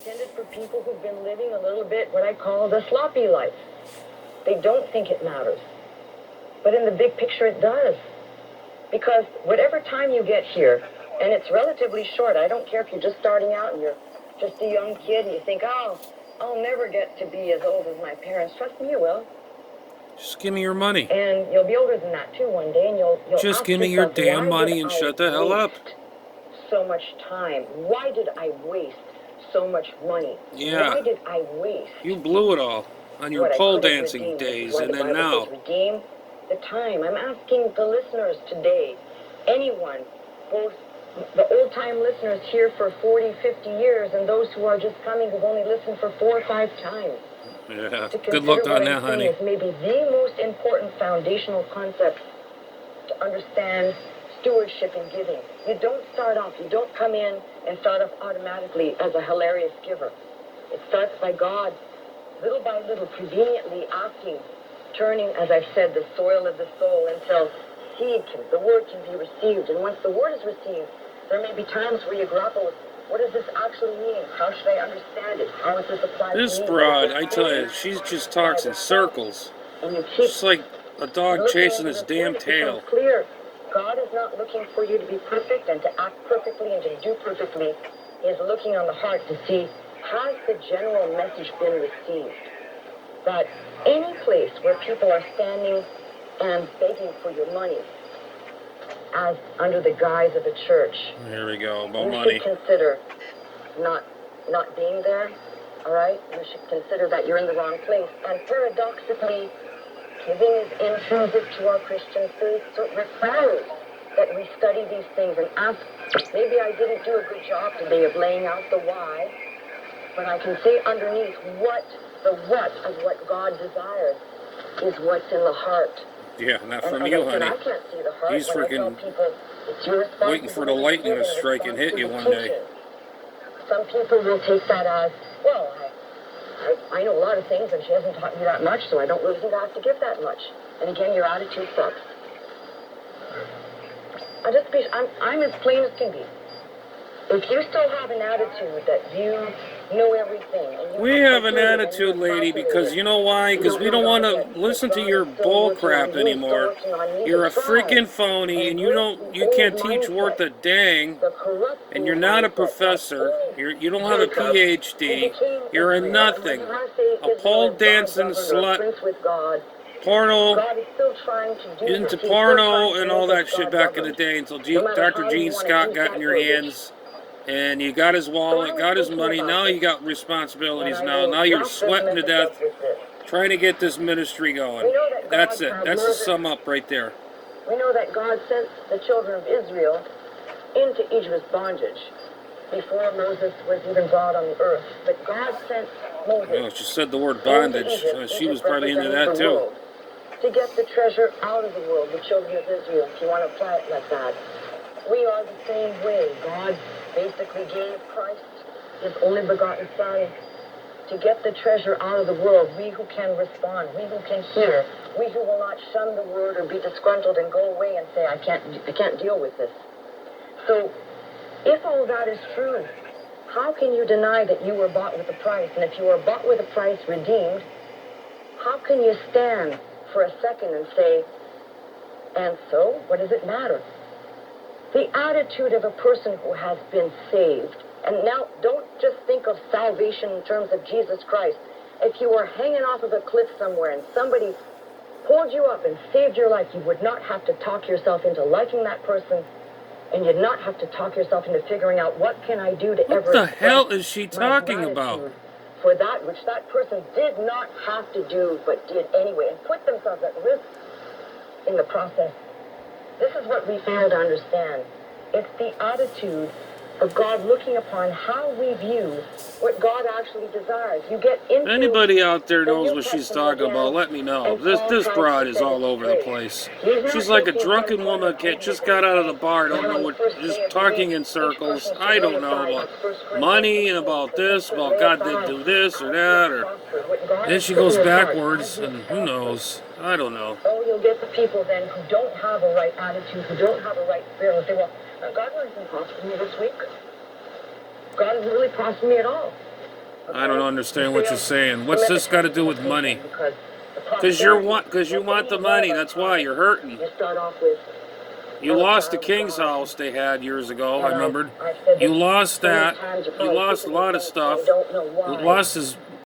Intended for people who've been living a little bit what I call the sloppy life. They don't think it matters. But in the big picture, it does. Because whatever time you get here, and it's relatively short, I don't care if you're just starting out and you're just a young kid and you think, oh, I'll never get to be as old as my parents. Trust me, you will. Just give me your money. And you'll be older than that too one day, and you'll just ask give me your yourself, damn money and shut the hell up. So much time. Why did I waste so much money? Yeah. Why did I waste? You blew it all on your pole dancing days, and then now. Redeem the time. I'm asking the listeners today, anyone, both the old-time listeners here for 40, 50 years, and those who are just coming who've only listened for 4 or 5 times. Yeah, good luck on that, honey. It's maybe the most important foundational concept to understand stewardship and giving. You don't start off, you don't come in and start off automatically as a hilarious giver. It starts by God, little by little, conveniently acting, turning, as I've said, the soil of the soul until the word can be received. And once the word is received, there may be times where you grapple with, what does this actually mean? How should I understand it? How is this applied to me? This broad, I tell you, she just talks in circles. Just like a dog chasing his damn tail. Clear. God is not looking for you to be perfect and to act perfectly and to do perfectly. He is looking on the heart to see, has the general message been received? That any place where people are standing and begging for your money, as under the guise of a church, here we go, about money. You should consider not being there, all right? You should consider that you're in the wrong place. And paradoxically, giving is intrinsic to our Christian faith, so it requires that we study these things and ask, maybe I didn't do a good job today of laying out the why, but I can say underneath the what of what God desires is what's in the heart. Yeah, not from you, honey. I can't see the heart. He's freaking waiting for the lightning to strike and hit you one day. Some people will take that as, well, I know a lot of things and she hasn't taught me that much, so I don't really think I have to give that much. And again, your attitude sucks. I'm as plain as can be. If you still have an attitude that you know everything. And we have an attitude, lady, because you know why? Because we don't want to listen to your bull crap anymore. You're a freaking phony, and you can't teach worth a dang, and you're not a professor. You don't have a PhD. You're a nothing. A pole dancing slut. Porno, into porno and all that shit back in the day until Dr. Gene Scott got in your hands. And you got his wallet, got his money, now you got responsibilities now. Now you're sweating to death trying to get this ministry going. That's it. That's the sum up right there. We know that God sent the children of Israel into Egypt's bondage before Moses was even brought on the earth. But God sent Moses. Well, she said the word bondage. She was probably into that too. To get the treasure out of the world, the children of Israel, if you want to apply it like that. We are the same way. God basically gave Christ, his only begotten Son, to get the treasure out of the world. We who can respond, we who can hear, we who will not shun the word or be disgruntled and go away and say, I can't deal with this. So, if all that is true, how can you deny that you were bought with a price? And if you were bought with a price, redeemed, how can you stand for a second and say, and so, what does it matter? The attitude of a person who has been saved. And now, don't just think of salvation in terms of Jesus Christ. If you were hanging off of a cliff somewhere and somebody pulled you up and saved your life, you would not have to talk yourself into liking that person, and you'd not have to talk yourself into figuring out what can I do to ever... What the hell is she talking about? For that which that person did not have to do, but did anyway, and put themselves at risk in the process. This is what we fail to understand. It's the attitude of God looking upon how we view what God actually desires. You get into... Anybody out there knows what she's talking about, let me know. This broad is all over the place. She's like a drunken woman that just got out of the bar, don't know what, just talking in circles. I don't know about money and about this, about God did do this or that, or then she goes backwards, and who knows? I don't know. Oh, you'll get the people then who don't have a right attitude, who don't have a right spirit, will say, well, God hasn't prospered me this week. God hasn't really prospered me at all. I don't understand what you're saying. What's this got to do with money? Because you want the money. That's why you're hurting. You start off with. You lost the king's house they had years ago. I remembered. You lost that. You lost a lot of stuff. You lost his